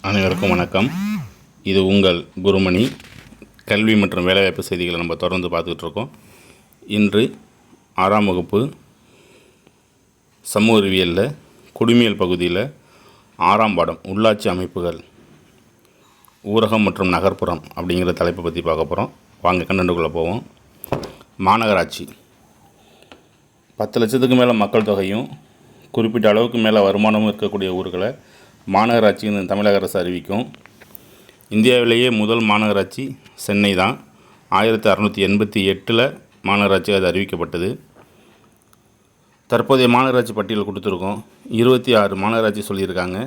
அனைவருக்கும் வணக்கம். இது உங்கள் குருமணி. கல்வி மற்றும் வேலைவாய்ப்பு செய்திகளை நம்ம தொடர்ந்து பார்த்துக்கிட்டு இருக்கோம். இன்று 6ஆம் வகுப்பு சமூக அறிவியலில் குடிமையியல் பகுதியில் 6ஆம் பாடம் உள்ளாட்சி அமைப்புகள், ஊரகம் மற்றும் நகர்ப்புறம் அப்படிங்கிற தலைப்பை பற்றி பார்க்க போகிறோம். வாங்க கண்டென்ட்டுக்குள்ளே போவோம். மாநகராட்சி 10 லட்சத்துக்கு மேலே மக்கள் தொகையும் குறிப்பிட்ட அளவுக்கு மேலே வருமானமும் இருக்கக்கூடிய ஊர்களை மாநகராட்சின்னு தமிழக அரசு அறிவிக்கும். இந்தியாவிலேயே முதல் மாநகராட்சி சென்னை தான். 1688 மாநகராட்சி அது அறிவிக்கப்பட்டது. தற்போதைய மாநகராட்சி பட்டியல் கொடுத்துருக்கோம். 26 மாநகராட்சி சொல்லியிருக்காங்க.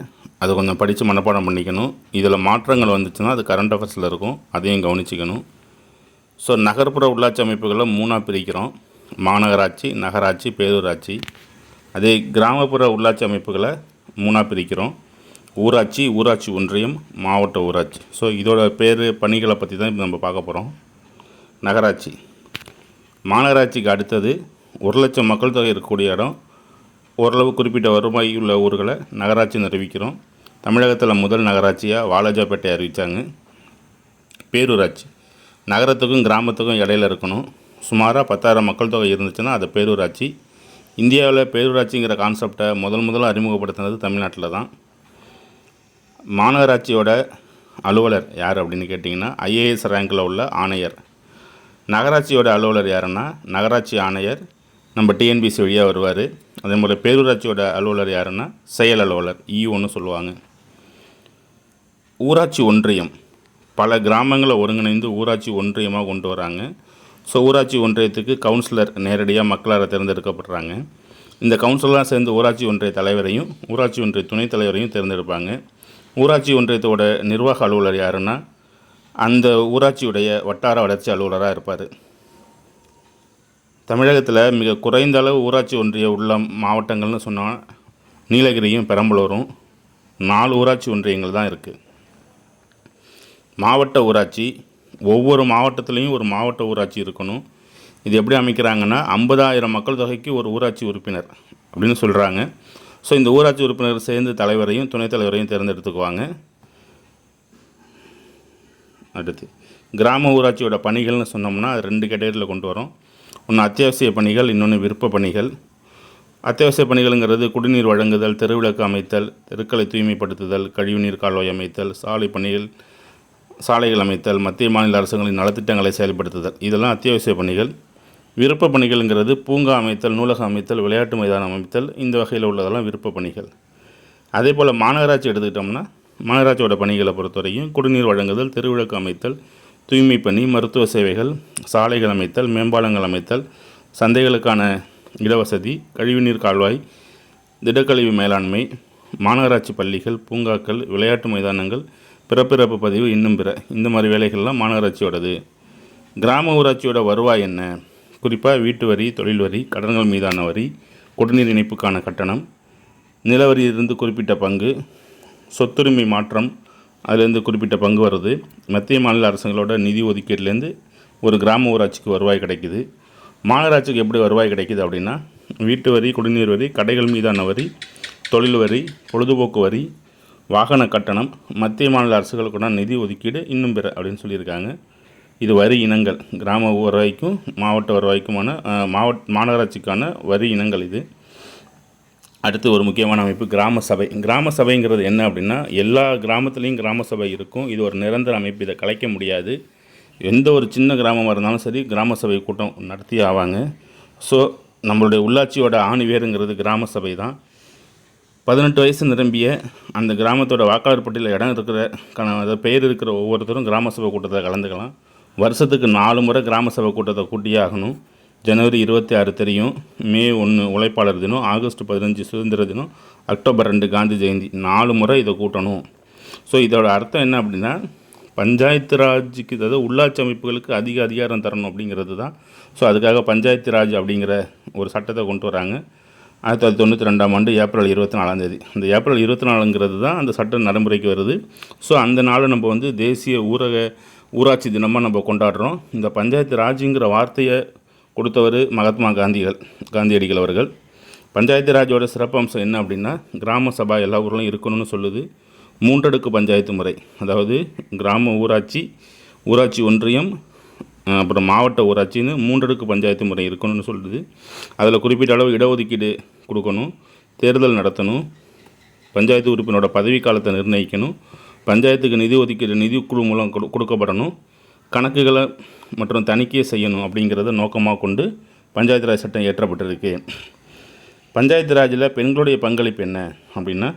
அதை கொஞ்சம் படித்து மனப்பாடம் பண்ணிக்கணும். இதில் மாற்றங்கள் வந்துச்சுன்னா அது கரண்ட் அஃபேர்ஸில் இருக்கும், அதையும் கவனிச்சிக்கணும். ஸோ நகர்ப்புற உள்ளாட்சி அமைப்புகளை 3ஆக பிரிக்கிறோம்: மாநகராட்சி, நகராட்சி, பேரூராட்சி. அதே கிராமப்புற உள்ளாட்சி அமைப்புகளை 3ஆக பிரிக்கிறோம்: ஊராட்சி, ஊராட்சி ஒன்றியம், மாவட்ட ஊராட்சி. ஸோ இதோட பேர், பணிகளை பற்றி தான் இப்போ நம்ம பார்க்க போகிறோம். நகராட்சி. மாநகராட்சிக்கு அடுத்தது 1 லட்சம் மக்கள் தொகை இருக்கக்கூடிய இடம், ஓரளவு குறிப்பிட்ட வருவாய் உள்ள ஊர்களை நகராட்சின்னு அறிவிக்கிறோம். தமிழகத்தில் முதல் நகராட்சியாக வாலாஜாப்பேட்டை அறிவித்தாங்க. பேரூராட்சி நகரத்துக்கும் கிராமத்துக்கும் இடையில இருக்கணும். சுமாராக 10,000 மக்கள் தொகை இருந்துச்சுன்னா அது பேரூராட்சி. இந்தியாவில் பேரூராட்சிங்கிற கான்செப்டை முதல்ல அறிமுகப்படுத்தினது தமிழ்நாட்டில் தான். மாநகராட்சியோட அலுவலர் யார் அப்படின்னு கேட்டிங்கன்னா ஐஏஎஸ் ரேங்கில் உள்ள ஆணையர். நகராட்சியோட அலுவலர் யாருன்னா நகராட்சி ஆணையர், நம்ம டிஎன்பிசி வழியாக வருவார். அதே மாதிரி பேரூராட்சியோட அலுவலர் யாருன்னா செயல் அலுவலர், இஓன்னு சொல்லுவாங்க. ஊராட்சி ஒன்றியம் பல கிராமங்களை ஒருங்கிணைந்து ஊராட்சி ஒன்றியமாக கொண்டு வராங்க. ஸோ ஊராட்சி ஒன்றியத்துக்கு கவுன்சிலர் நேரடியாக மக்களால் தேர்ந்தெடுக்கப்படுறாங்க. இந்த கவுன்சிலராக சேர்ந்து ஊராட்சி ஒன்றிய தலைவரையும் ஊராட்சி ஒன்றிய துணைத் தலைவரையும் தேர்ந்தெடுப்பாங்க. ஊராட்சி ஒன்றியத்தோட நிர்வாக அலுவலர் யாருன்னா அந்த ஊராட்சியுடைய வட்டார வளர்ச்சி அலுவலராக இருப்பார். தமிழகத்தில் மிக குறைந்த அளவு ஊராட்சி ஒன்றிய உள்ள மாவட்டங்கள்னு சொன்னால் நீலகிரியும் பெரம்பலூரும். 4 ஊராட்சி ஒன்றியங்கள் தான் இருக்குது. மாவட்ட ஊராட்சி, ஒவ்வொரு மாவட்டத்துலேயும் ஒரு மாவட்ட ஊராட்சி இருக்கணும். இது எப்படி அமைக்கிறாங்கன்னா 50,000 மக்கள் தொகைக்கு ஒரு ஊராட்சி உறுப்பினர் அப்படின்னு சொல்கிறாங்க. ஸோ இந்த ஊராட்சி உறுப்பினர் சேர்ந்து தலைவரையும் துணைத் தலைவரையும் தேர்ந்தெடுத்துக்குவாங்க. அடுத்து கிராம ஊராட்சியோட பணிகள்னு சொன்னோம்னா அது 2 கேட்டகரியில் கொண்டு வரோம். ஒன்று அத்தியாவசிய பணிகள், இன்னொன்று விருப்ப பணிகள். அத்தியாவசிய பணிகள்ங்கிறது குடிநீர் வழங்குதல், தெருவிளக்கு அமைத்தல், தெருக்களை தூய்மைப்படுத்துதல், கழிவுநீர் கால்வாய் அமைத்தல், சாலை பணிகள், சாலைகள் அமைத்தல், மத்திய மாநில அரசுகளின் நலத்திட்டங்களை செயல்படுத்துதல், இதெல்லாம் அத்தியாவசிய பணிகள். விருப்ப பணிகள்ங்கிறது பூங்கா அமைத்தல், நூலகம் அமைத்தல், விளையாட்டு மைதானம் அமைத்தல், இந்த வகையில் உள்ளதெல்லாம் விருப்ப பணிகள். அதே போல் மாநகராட்சி எடுத்துக்கிட்டோம்னா மாநகராட்சியோட பணிகளை பொறுத்தவரையும் குடிநீர் வழங்குதல், தெருவிளக்கு அமைத்தல், தூய்மை பணி, மருத்துவ சேவைகள், சாலைகள் அமைத்தல், மேம்பாலங்கள் அமைத்தல், சந்தைகளுக்கான இடவசதி, கழிவுநீர் கால்வாய், திடக்கழிவு மேலாண்மை, மாநகராட்சி பள்ளிகள், பூங்காக்கள், விளையாட்டு மைதானங்கள், பிறப்பிறப்பு பதிவு, இன்னும் பிற, இந்த மாதிரி வேலைகள்லாம் மாநகராட்சியோடது. கிராம ஊராட்சியோட வருவாய் என்ன? குறிப்பாக வீட்டு வரி, தொழில் வரி, கடன்கள் மீதான வரி, குடிநீர் இணைப்புக்கான கட்டணம், நிலவரியிலிருந்து குறிப்பிட்ட பங்கு, சொத்துரிமை மாற்றம், அதிலேருந்து குறிப்பிட்ட பங்கு வருது. மத்திய மாநில அரசுகளோட நிதி ஒதுக்கீடுலேருந்து ஒரு கிராம ஊராட்சிக்கு வருவாய் கிடைக்குது. மாநகராட்சிக்கு எப்படி வருவாய் கிடைக்குது அப்படின்னா வீட்டு வரி, குடிநீர் வரி, கடைகள் மீதான வரி, தொழில் வரி, பொழுதுபோக்கு வரி, வாகன கட்டணம், மத்திய மாநில அரசுகளுக்கான நிதி ஒதுக்கீடு, இன்னும் பிற அப்படின்னு சொல்லியிருக்காங்க. இது வரி இனங்கள். கிராம வருவாய்க்கும் மாவட்ட வருவாய்க்குமான மாநகராட்சிக்கான வரி இனங்கள் இது. அடுத்து ஒரு முக்கியமான அமைப்பு கிராம சபை. கிராம சபைங்கிறது என்ன அப்படின்னா எல்லா கிராமத்துலேயும் கிராம சபை இருக்கும். இது ஒரு நிரந்தர அமைப்பு, இதை கலைக்க முடியாது. எந்த ஒரு சின்ன கிராமமாக இருந்தாலும் சரி கிராம சபை கூட்டம் நடத்தி ஆவாங்க. ஸோ நம்மளுடைய உள்ளாட்சியோட ஆணிவேருங்கிறது கிராம சபை தான். 18 வயசு நிரம்பிய அந்த கிராமத்தோட வாக்காளர் பட்டியலில் இடம் இருக்கிற அதாவது பெயர் இருக்கிற ஒவ்வொருத்தரும் கிராம சபை கூட்டத்தில் கலந்துக்கலாம். வருஷத்துக்கு 4 முறை கிராம சபை கூட்டத்தை கூட்டியே ஆகணும். ஜனவரி 26 தெரியும், மே 1 உழைப்பாளர் தினம், ஆகஸ்ட் 15 சுதந்திர தினம், அக்டோபர் 2 காந்தி ஜெயந்தி, 4 முறை இதை கூட்டணும். ஸோ இதோட அர்த்தம் என்ன அப்படின்னா பஞ்சாயத்து ராஜுக்கு, அதாவது உள்ளாட்சி அமைப்புகளுக்கு அதிக அதிகாரம் தரணும் அப்படிங்கிறது தான். ஸோ அதுக்காக பஞ்சாயத்து ராஜ் அப்படிங்கிற ஒரு சட்டத்தை கொண்டு வராங்க. 1992ஆம் ஆண்டு ஏப்ரல் 24ஆம் தேதி. அந்த ஏப்ரல் 24ங்கிறது தான் அந்த சட்டம் நடைமுறைக்கு வருது. ஸோ அந்த நாளை நம்ம தேசிய ஊராட்சி தினமாக நம்ம கொண்டாடுறோம். இந்த பஞ்சாயத்து ராஜுங்கிற வார்த்தையை கொடுத்தவர் மகாத்மா காந்தியடிகள் அவர்கள். பஞ்சாயத்து ராஜோட சிறப்பம்சம் என்ன அப்படின்னா கிராம சபா எல்லா ஊர்லையும் இருக்கணும்னு சொல்லுது. மூன்றடுக்கு பஞ்சாயத்து முறை, அதாவது கிராம ஊராட்சி, ஊராட்சி ஒன்றியம், அப்புறம் மாவட்ட ஊராட்சின்னு மூன்றடுக்கு பஞ்சாயத்து முறை இருக்கணும்னு சொல்லுது. அதில் குறிப்பிட்ட அளவு இடஒதுக்கீடு கொடுக்கணும், தேர்தல் நடத்தணும், பஞ்சாயத்து உறுப்பினரோட பதவி காலத்தை நிர்ணயிக்கணும், பஞ்சாயத்துக்கு நிதி ஒதுக்கீடு நிதிக்குழு மூலம் கொடுக்கப்படணும், கணக்குகளை மற்றும் தணிக்கையை செய்யணும் அப்படிங்கிறத நோக்கமாக கொண்டு பஞ்சாயத்து ராஜ் சட்டம் இயற்றப்பட்டிருக்கு. பஞ்சாயத்து ராஜில் பெண்களுடைய பங்களிப்பு என்ன அப்படின்னா,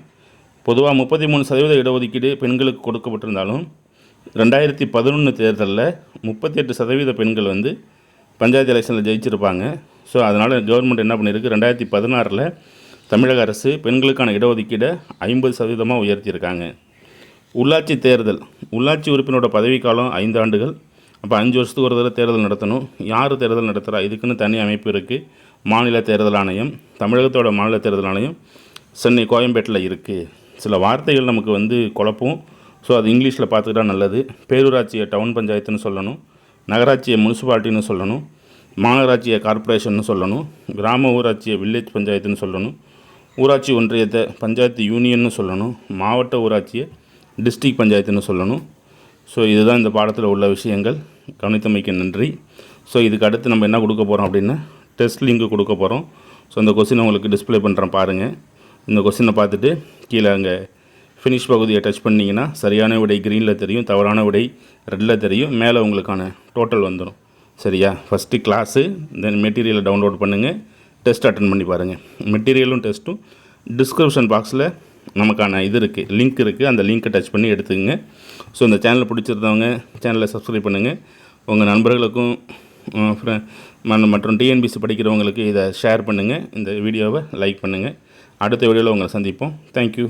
பொதுவாக 33% இடஒதுக்கீடு பெண்களுக்கு கொடுக்கப்பட்டிருந்தாலும் 2011 தேர்தலில் 38% பெண்கள் பஞ்சாயத்து எலெக்ஷனில் ஜெயிச்சிருப்பாங்க. ஸோ அதனால் கவர்மெண்ட் என்ன பண்ணியிருக்கு, 2016 தமிழக அரசு பெண்களுக்கான இடஒதுக்கீடை 50% உயர்த்தியிருக்காங்க. உள்ளாட்சி தேர்தல், உள்ளாட்சி உறுப்பினரோட பதவிக்காலம் 5 ஆண்டுகள். அப்போ 5 வருஷத்துக்கு ஒரு தடவை தேர்தல் நடத்தணும். யார் தேர்தல் நடத்துகிறா, இதுக்குன்னு தனி அமைப்பு இருக்குது. மாநில தேர்தல் ஆணையம், தமிழகத்தோட மாநில தேர்தல் ஆணையம் சென்னை கோயம்பேட்டில் இருக்குது. சில வார்த்தைகள் நமக்கு குழப்பம். ஸோ அது இங்கிலீஷில் பார்த்துக்கிட்டா நல்லது. பேரூராட்சியை டவுன் பஞ்சாயத்துன்னு சொல்லணும், நகராட்சியை முனிசிபாலிட்டின்னு சொல்லணும், மாநகராட்சியை கார்ப்பரேஷன்னு சொல்லணும், கிராம ஊராட்சியை வில்லேஜ் பஞ்சாயத்துன்னு சொல்லணும், ஊராட்சி ஒன்றியத்தை பஞ்சாயத்து யூனியன்னு சொல்லணும், மாவட்ட ஊராட்சியை டிஸ்ட்ரிக்ட் பஞ்சாயத்துன்னு சொல்லணும். ஸோ இதுதான் இந்த பாடத்தில் உள்ள விஷயங்கள். கவனித்தமைக்கு நன்றி. ஸோ இதுக்கு அடுத்து நம்ம என்ன கொடுக்க போகிறோம் அப்படின்னா, டெஸ்ட் லிங்க் கொடுக்க போகிறோம். ஸோ இந்த கொஸ்டினை உங்களுக்கு டிஸ்பிளே பண்ணுறேன் பாருங்கள். இந்த கொஸ்டினை பார்த்துட்டு கீழே அங்கே ஃபினிஷ் பகுதியை டச் பண்ணிங்கன்னா சரியான விடை க்ரீனில் தெரியும், தவறான விடை ரெட்டில் தெரியும். மேலே உங்களுக்கான டோட்டல் வந்துடும். சரியா? ஃபஸ்ட்டு கிளாஸு, தென் மெட்டீரியலை டவுன்லோட் பண்ணுங்கள், டெஸ்ட் அட்டன் பண்ணி பாருங்கள். மெட்டீரியலும் டெஸ்ட்டும் டிஸ்கிரிப்ஷன் பாக்ஸில் நமக்கான இது இருக்குது, லிங்க் இருக்குது. அந்த லிங்க்கை டச் பண்ணி எடுத்துக்கங்க. ஸோ இந்த சேனலை பிடிச்சிருந்தவங்க சேனலை சப்ஸ்கிரைப் பண்ணுங்கள். உங்கள் நண்பர்களுக்கும் மற்றும் டிஎன்பிசி படிக்கிறவங்களுக்கு இதை ஷேர் பண்ணுங்கள். இந்த வீடியோவை லைக் பண்ணுங்கள். அடுத்த வீடியோவில் உங்களை சந்திப்போம். தேங்க்யூ.